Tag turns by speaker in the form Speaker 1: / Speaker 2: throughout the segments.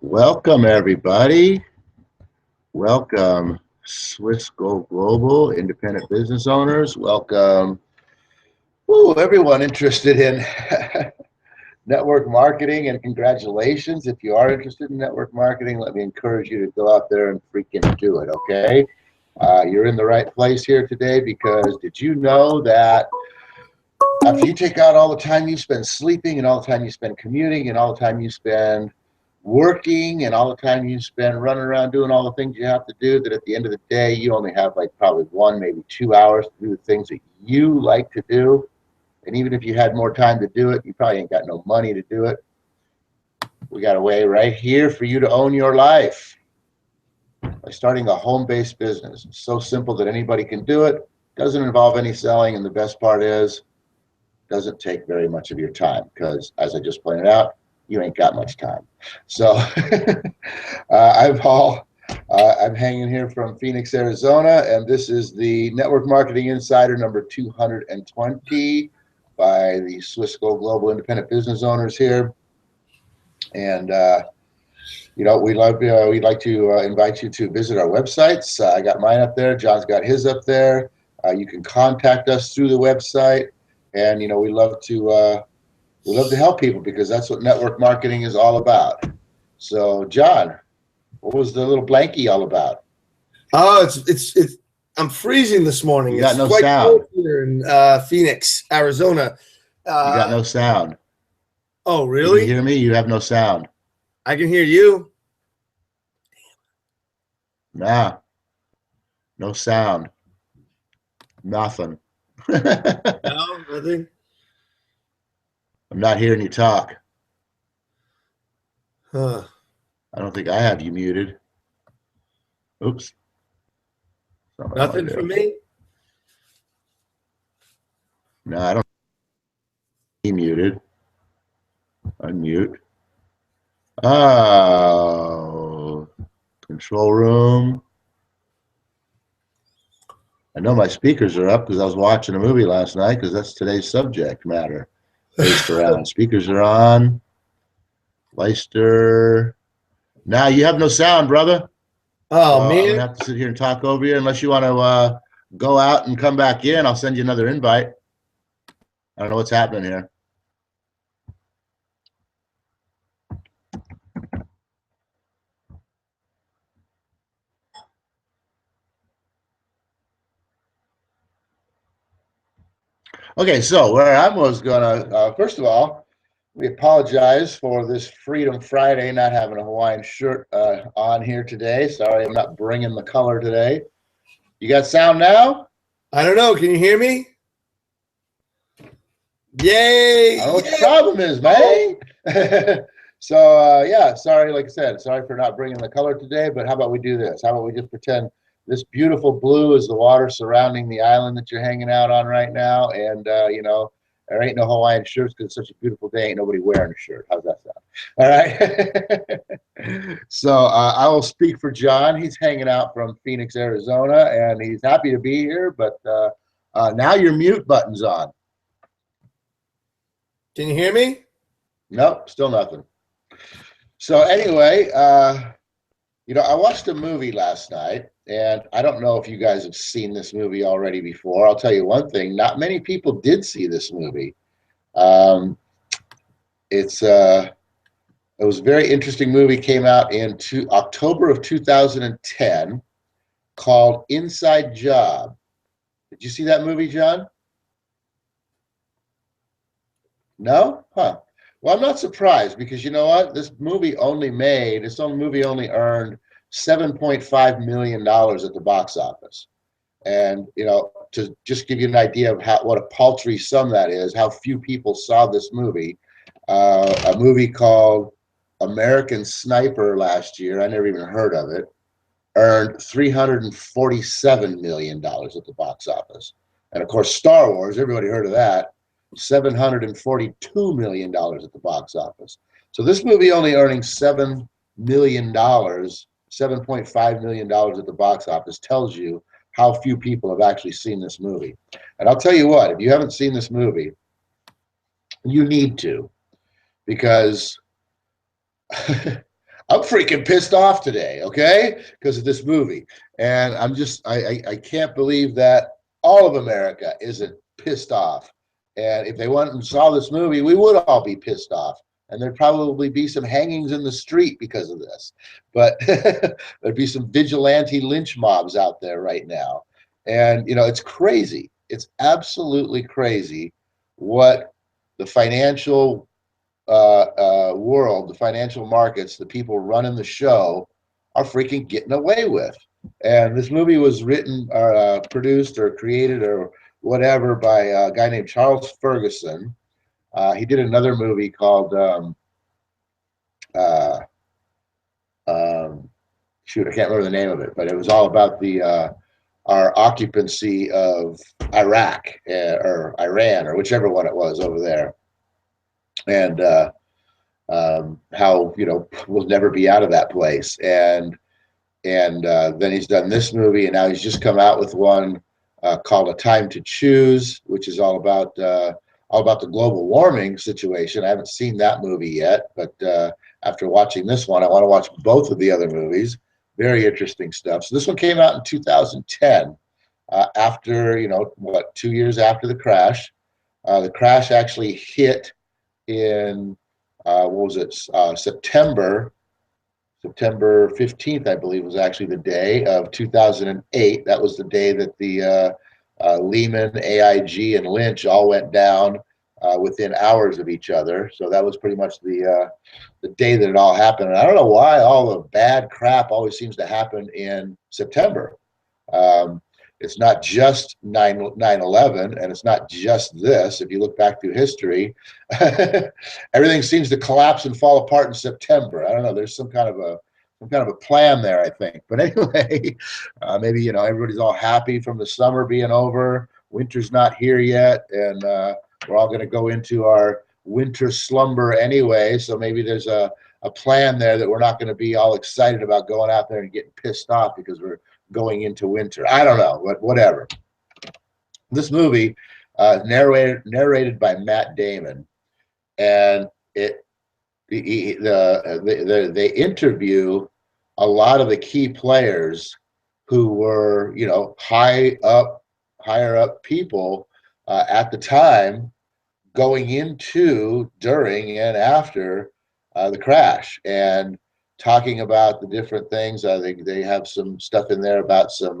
Speaker 1: Welcome, everybody. Welcome, Swiss Go Global independent business owners. Welcome, everyone interested in network marketing, and congratulations. If you are interested in network marketing, let me encourage you to go out there and freaking do it, okay? You're in the right place here today because did you know that after you take out all the time you spend sleeping and all the time you spend commuting and all the time you spend working and all the time you spend running around doing all the things you have to do, that at the end of the day you only have like probably 1, maybe 2 hours to do the things that you like to do? And even if you had more time to do it, you probably ain't got no money to do it. We got a way right here for you to own your life by starting a home-based business. It's so simple that anybody can do it. Doesn't involve any selling, and the best part is doesn't take very much of your time because, as I just pointed out, you ain't got much time. So I'm hanging here from Phoenix, Arizona, and this is the Network Marketing Insider number 220 by the Swiss Go Global Independent Business Owners here. And we'd like to invite you to visit our websites. I got mine up there. John's got his up there. You can contact us through the website, and we love to help people because that's what network marketing is all about. So, John, what was the little blankie all about?
Speaker 2: Oh, it's I'm freezing this morning.
Speaker 1: You got
Speaker 2: it's
Speaker 1: no
Speaker 2: quite
Speaker 1: sound
Speaker 2: cold here in Phoenix, Arizona.
Speaker 1: You got no sound.
Speaker 2: Oh, really?
Speaker 1: Can you hear me? You have no sound.
Speaker 2: I can hear you.
Speaker 1: Nah, no sound. Nothing.
Speaker 2: No, nothing.
Speaker 1: I'm not hearing you talk.
Speaker 2: Huh.
Speaker 1: I don't think I have you muted. Oops.
Speaker 2: Nothing from me?
Speaker 1: No, I don't. He muted. Unmute. Oh, control room. I know my speakers are up because I was watching a movie last night because that's today's subject matter based around. Speakers are on. Leister. Now you have no sound, brother.
Speaker 2: Oh,
Speaker 1: so
Speaker 2: man.
Speaker 1: I'm going to have to sit here and talk over you unless you want to go out and come back in. I'll send you another invite. I don't know what's happening here. Okay, so where I was going to, first of all, we apologize for this Freedom Friday, not having a Hawaiian shirt on here today. Sorry, I'm not bringing the color today. You got sound now?
Speaker 2: I don't know. Can you hear me? Yay!
Speaker 1: I don't know what your problem is, man. So, yeah, sorry, like I said, sorry for not bringing the color today, but how about we do this? How about we just pretend this beautiful blue is the water surrounding the island that you're hanging out on right now, and, there ain't no Hawaiian shirts because it's such a beautiful day. Ain't nobody wearing a shirt. How's that sound? All right. So I will speak for John. He's hanging out from Phoenix, Arizona, and he's happy to be here, but now your mute button's on.
Speaker 2: Can you hear me?
Speaker 1: Nope, still nothing. So anyway, I watched a movie last night, and I don't know if you guys have seen this movie already before. I'll tell you one thing, not many people did see this movie. It was a very interesting movie, came out in October of 2010 called Inside Job. Did you see that movie, John? No? Huh. Well, I'm not surprised because you know what? This movie only earned $7.5 million at the box office. And, to just give you an idea of what a paltry sum that is, how few people saw this movie, a movie called American Sniper last year, I never even heard of it, earned $347 million at the box office. And of course, Star Wars, everybody heard of that, $742 million at the box office. So this movie only earning $7 million, $7.5 million at the box office tells you how few people have actually seen this movie. And I'll tell you what, if you haven't seen this movie, you need to, because I'm freaking pissed off today, okay, because of this movie. And I can't believe that all of America isn't pissed off. And if they went and saw this movie, we would all be pissed off. And there'd probably be some hangings in the street because of this. But there'd be some vigilante lynch mobs out there right now. And, it's crazy. It's absolutely crazy what the financial world, the financial markets, the people running the show are freaking getting away with. And this movie was written or produced or created or whatever by a guy named Charles Ferguson. He did another movie called uh, um, shoot, I can't remember the name of it, but it was all about the our occupancy of Iraq or Iran or whichever one it was over there, and how we'll never be out of that place. And then he's done this movie, and now he's just come out with one called A Time to Choose, which is all about the global warming situation. I haven't seen that movie yet, but after watching this one, I want to watch both of the other movies. Very interesting stuff. So this one came out in 2010, after 2 years after the crash. The crash actually hit in what was it? September 15th, I believe, was actually the day of 2008. That was the day that the Lehman, AIG, and Lynch all went down within hours of each other. So that was pretty much the day that it all happened. And I don't know why all the bad crap always seems to happen in September. Um, it's not just 9/11, and it's not just this. If you look back through history, everything seems to collapse and fall apart in September. I don't know. There's some kind of a plan there, I think. But anyway, maybe everybody's all happy from the summer being over. Winter's not here yet, and we're all going to go into our winter slumber anyway. So maybe there's a plan there that we're not going to be all excited about going out there and getting pissed off because we're going into winter. I don't know, but whatever. This movie, narrated by Matt Damon, and they interview a lot of the key players who were higher up people at the time, going into, during, and after the crash, and talking about the different things. They have some stuff in there about some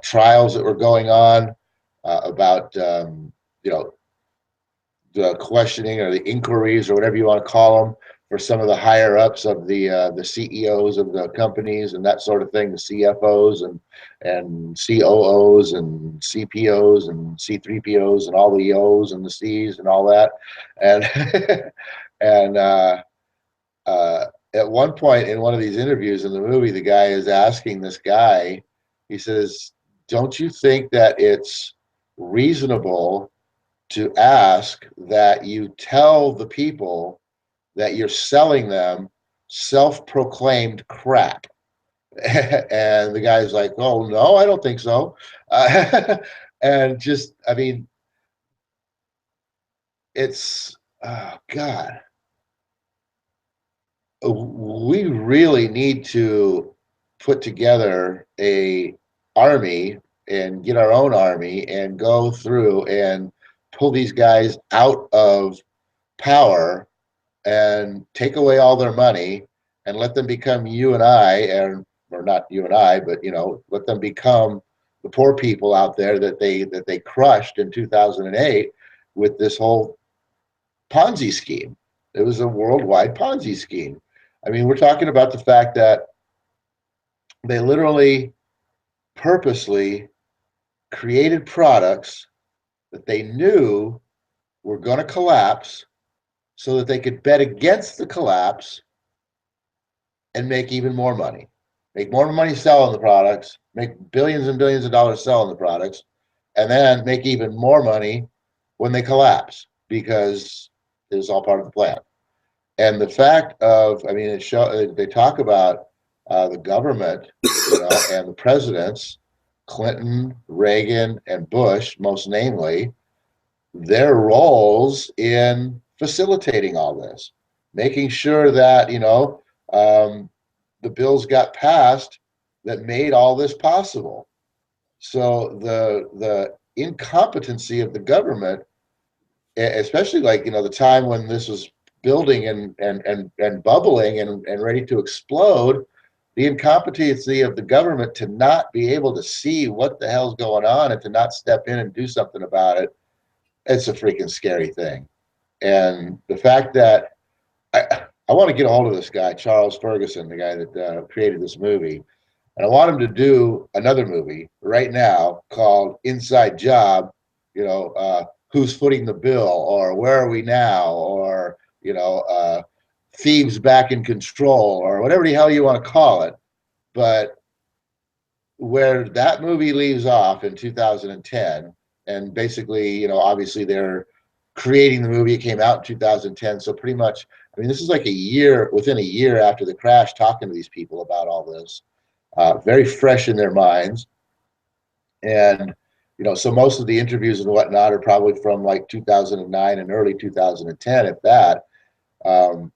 Speaker 1: trials that were going on, about the questioning or the inquiries or whatever you want to call them for some of the higher ups of the CEOs of the companies and that sort of thing, the CFOs and COOs and CPOs and C3POs and all the O's and the C's and all that, and and at one point in one of these interviews in the movie, the guy is asking this guy, he says, "Don't you think that it's reasonable to ask that you tell the people that you're selling them self-proclaimed crap?" And the guy's like, "Oh, no, I don't think so." And just, I mean, it's, oh, God. We really need to put together a army and get our own army and go through and pull these guys out of power and take away all their money and let them become you and I, and or not you and I, but let them become the poor people out there that they crushed in 2008 with this whole Ponzi scheme. It was a worldwide Ponzi scheme. I mean, we're talking about the fact that they literally purposely created products that they knew were going to collapse so that they could bet against the collapse and make even more money. Make more money selling the products, make billions and billions of dollars selling the products, and then make even more money when they collapse because it was all part of the plan. And the fact of, I mean, they talk about the government, and the presidents, Clinton, Reagan, and Bush, most namely, their roles in facilitating all this. making sure that, the bills got passed that made all this possible. So the incompetency of the government, especially like, the time when this was building and bubbling and ready to explode, the incompetency of the government to not be able to see what the hell's going on and to not step in and do something about it, it's a freaking scary thing. And the fact that I want to get a hold of this guy, Charles Ferguson, the guy that created this movie, and I want him to do another movie right now called Inside Job, who's footing the bill, or where are we now, or, thieves back in control, or whatever the hell you want to call it. But where that movie leaves off in 2010, and basically, obviously they're creating the movie. It came out in 2010. So pretty much, I mean, this is like within a year after the crash, talking to these people about all this, very fresh in their minds. And, so most of the interviews and whatnot are probably from like 2009 and early 2010, if that. Um,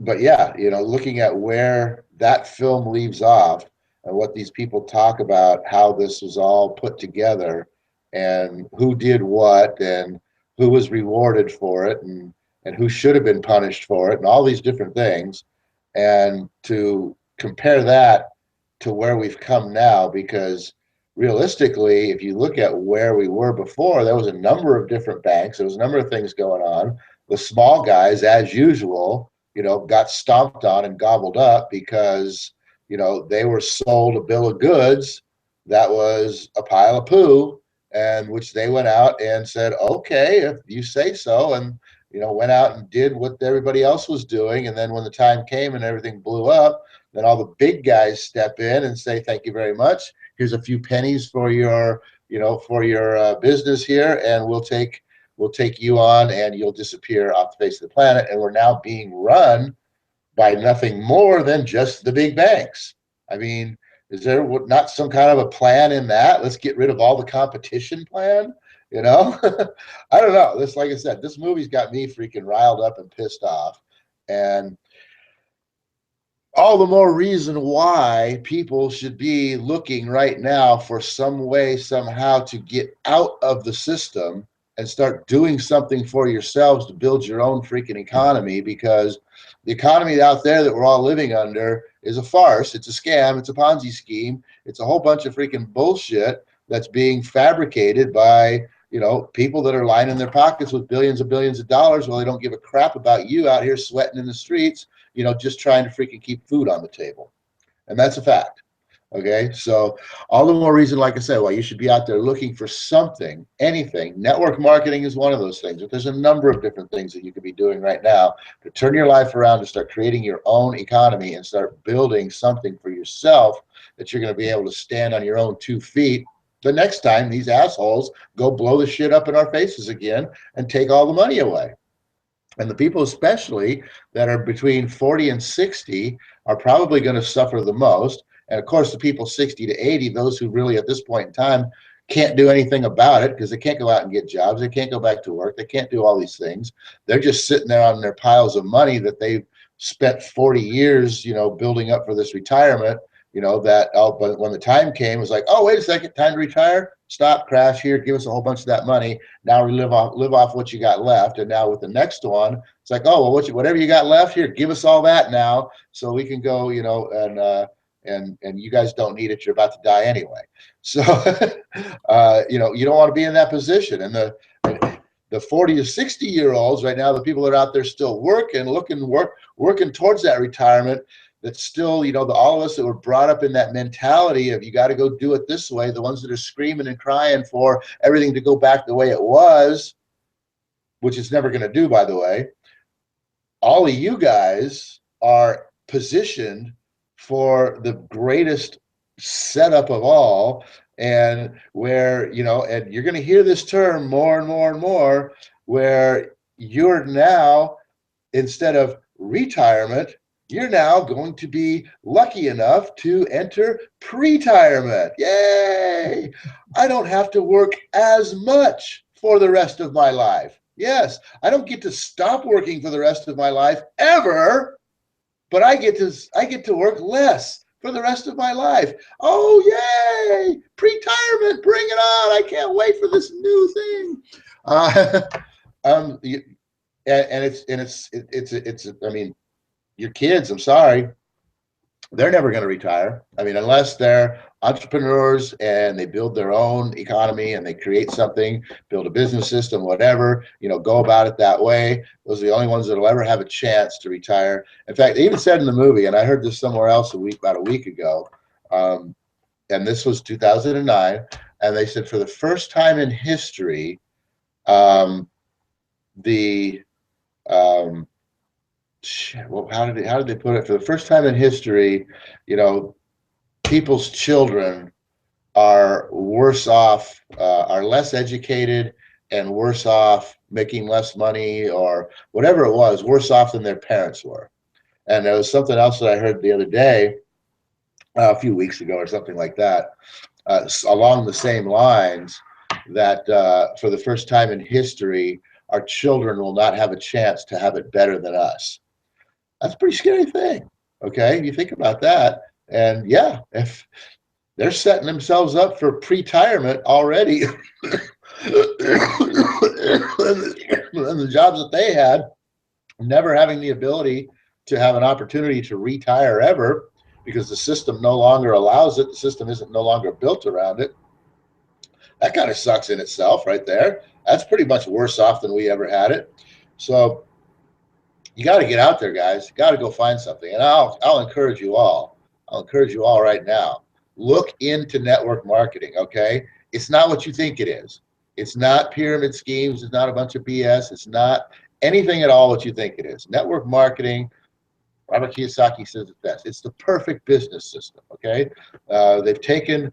Speaker 1: but yeah, looking at where that film leaves off and what these people talk about, how this was all put together and who did what and who was rewarded for it and who should have been punished for it and all these different things. And to compare that to where we've come now, because realistically, if you look at where we were before, there was a number of different banks, there was a number of things going on. The small guys, as usual, got stomped on and gobbled up because, they were sold a bill of goods that was a pile of poo, and which they went out and said, okay, if you say so, and, went out and did what everybody else was doing. And then when the time came and everything blew up, then all the big guys step in and say, thank you very much. Here's a few pennies for your, business here, and we'll take you on and you'll disappear off the face of the planet. And we're now being run by nothing more than just the big banks. I mean, is there not some kind of a plan in that? Let's get rid of all the competition plan, I don't know. This, like I said, this movie's got me freaking riled up and pissed off. And all the more reason why people should be looking right now for some way, somehow to get out of the system and start doing something for yourselves to build your own freaking economy, because the economy out there that we're all living under is a farce. It's a scam. It's a Ponzi scheme. It's a whole bunch of freaking bullshit that's being fabricated by, people that are lining their pockets with billions of dollars while they don't give a crap about you out here sweating in the streets, just trying to freaking keep food on the table. And that's a fact. Okay. So all the more reason, like I said, why you should be out there looking for something, anything. Network marketing is one of those things, but there's a number of different things that you could be doing right now to turn your life around, to start creating your own economy and start building something for yourself that you're going to be able to stand on your own 2 feet the next time these assholes go blow the shit up in our faces again and take all the money away. And the people, especially that are between 40 and 60, are probably going to suffer the most. And of course, the people 60 to 80, those who really at this point in time can't do anything about it because they can't go out and get jobs. They can't go back to work. They can't do all these things. They're just sitting there on their piles of money that they've spent 40 years, building up for this retirement, but when the time came, it was like, oh, wait a second, time to retire. Stop, crash here, give us a whole bunch of that money. Now we live off what you got left. And now with the next one, it's like, oh, well, whatever you got left here, give us all that now, so we can go, and you guys don't need it. You're about to die anyway. So, you don't want to be in that position. And the 40 to 60-year-olds right now, the people that are out there still working towards that retirement, that's still, all of us that were brought up in that mentality of you got to go do it this way, the ones that are screaming and crying for everything to go back the way it was, which it's never going to do, by the way. All of you guys are positioned for the greatest setup of all, and where, and you're going to hear this term more and more and more, where you're now, instead of retirement, you're now going to be lucky enough to enter pre-retirement. Yay! I don't have to work as much for the rest of my life. Yes, I don't get to stop working for the rest of my life ever, but I get to work less for the rest of my life. Oh, yay! Pre-retirement, bring it on! I can't wait for this new thing. Uh, um, it's. I mean, your kids. I'm sorry, they're never going to retire. I mean, unless they're entrepreneurs and they build their own economy and they create something, build a business system, whatever, go about it that way. Those are the only ones that will ever have a chance to retire. In fact, they even said in the movie, and I heard this somewhere else about a week ago, and this was 2009, and they said for the first time in history, the um, well, how did they put it? For the first time in history, you know, people's children are worse off, are less educated and worse off, making less money or whatever it was, worse off than their parents were. And there was something else that I heard the other day, a few weeks ago or something like that, along the same lines, that for the first time in history, our children will not have a chance to have it better than us. That's a pretty scary thing. Okay, you think about that, and yeah, if they're setting themselves up for pre-retirement already, and the jobs that they had, never having the ability to have an opportunity to retire ever, because the system no longer allows it. The system isn't no longer built around it. That kind of sucks in itself, right there. That's pretty much worse off than we ever had it. So you got to get out there, guys. You got to go find something. And I'll encourage you all. I'll encourage you all right now. Look into network marketing, okay? It's not what you think it is. It's not pyramid schemes. It's not a bunch of BS. It's not anything at all what you think it is. Network marketing, Robert Kiyosaki says it best. It's the perfect business system, okay? They've taken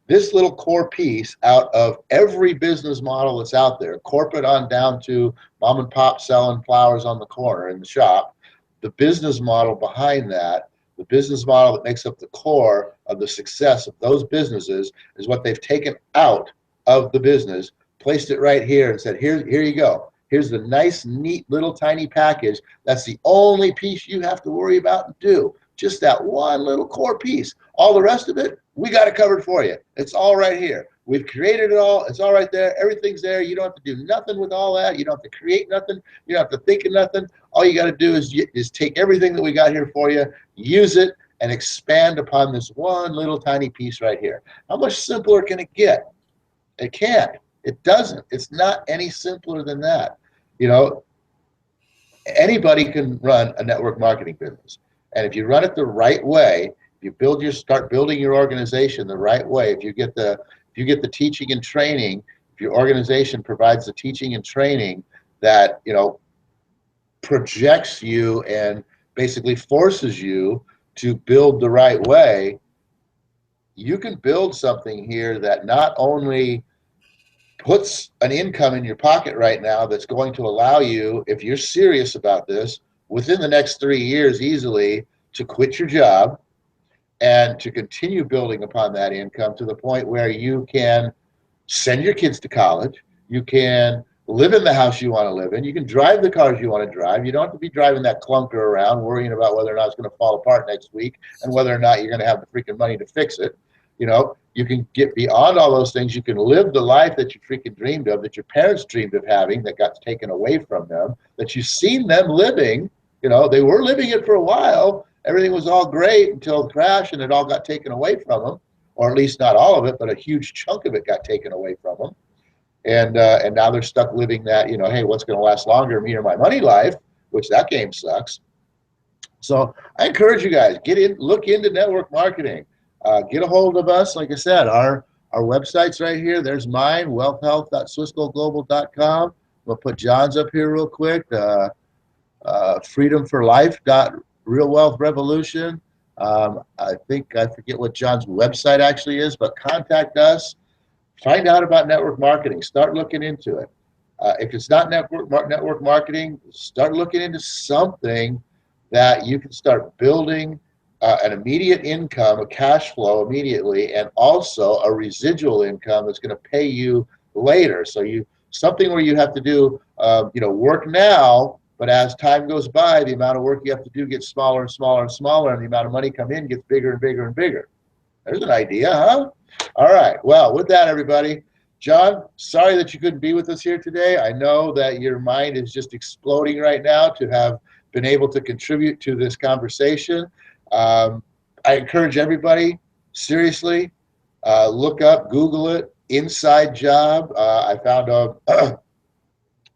Speaker 1: this little core piece out of every business model that's out there, corporate on down to mom and pop selling flowers on the corner in the shop. The business model behind that, the business model that makes up the core of the success of those businesses, is what they've taken out of the business, placed it right here, and said, here you go. Here's the nice, neat, little tiny package. That's the only piece you have to worry about and do. Just that one little core piece. All the rest of it, we got it covered for you. It's all right here. We've created it all. It's all right there. Everything's there. You don't have to do nothing with all that. You don't have to create nothing. You don't have to think of nothing. All you got to do is take everything that we got here for you, use it, and expand upon this one little tiny piece right here. How much simpler can it get? It can't. It doesn't. It's not any simpler than that. You know, anybody can run a network marketing business. And if you run it the right way, if you start building your organization the right way, if you get the teaching and training, if your organization provides the teaching and training that, projects you and basically forces you to build the right way, you can build something here that not only puts an income in your pocket right now that's going to allow you, if you're serious about this, within the next 3 years easily to quit your job and to continue building upon that income to the point where you can send your kids to college, you can live in the house you want to live in, you can drive the cars you want to drive. You don't have to be driving that clunker around worrying about whether or not it's going to fall apart next week and whether or not you're going to have the freaking money to fix it. You can get beyond all those things. You can live the life that you freaking dreamed of, that your parents dreamed of having, that got taken away from them, that you've seen them living. They were living it for a while. Everything was all great until the crash, and it all got taken away from them, or at least not all of it, but a huge chunk of it got taken away from them. And now they're stuck living that, hey, what's going to last longer, me or my money life, which that game sucks. So I encourage you guys, look into network marketing. Get a hold of us. Like I said, our website's right here. There's mine, wealthhealth.swissgoldglobal.com. We'll put John's up here real quick. Freedomforlife.real wealth revolution. I forget what John's website actually is, but contact us. Find out about network marketing. Start looking into it. If it's not network marketing, start looking into something that you can start building an immediate income, a cash flow immediately, and also a residual income that's going to pay you later. So something where you have to do work now, but as time goes by, the amount of work you have to do gets smaller and smaller and smaller, and the amount of money come in gets bigger and bigger and bigger. There's an idea, huh? All right. Well, with that, everybody, John, sorry that you couldn't be with us here today. I know that your mind is just exploding right now to have been able to contribute to this conversation. I encourage everybody, seriously, look up, Google it, Inside Job. I found a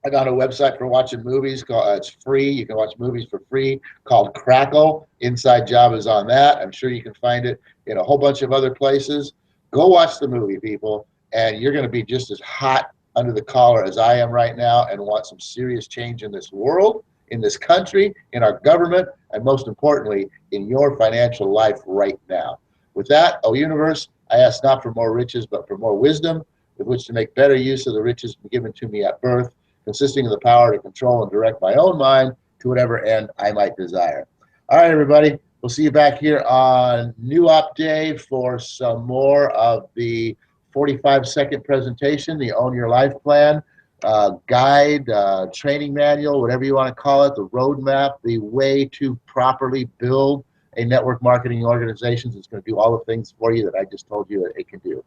Speaker 1: website for watching movies called it's free. You can watch movies for free called Crackle. Inside Job is on that. I'm sure you can find it in a whole bunch of other places. Go watch the movie, people, and you're going to be just as hot under the collar as I am right now and want some serious change in this world, in this country, in our government, and most importantly, in your financial life right now. With that, O universe, I ask not for more riches, but for more wisdom with which to make better use of the riches given to me at birth, consisting of the power to control and direct my own mind to whatever end I might desire. All right, everybody. We'll see you back here on New Op Day for some more of the 45-second presentation, the Own Your Life Plan guide, training manual, whatever you want to call it, the roadmap, the way to properly build a network marketing organization that's going to do all the things for you that I just told you that it can do.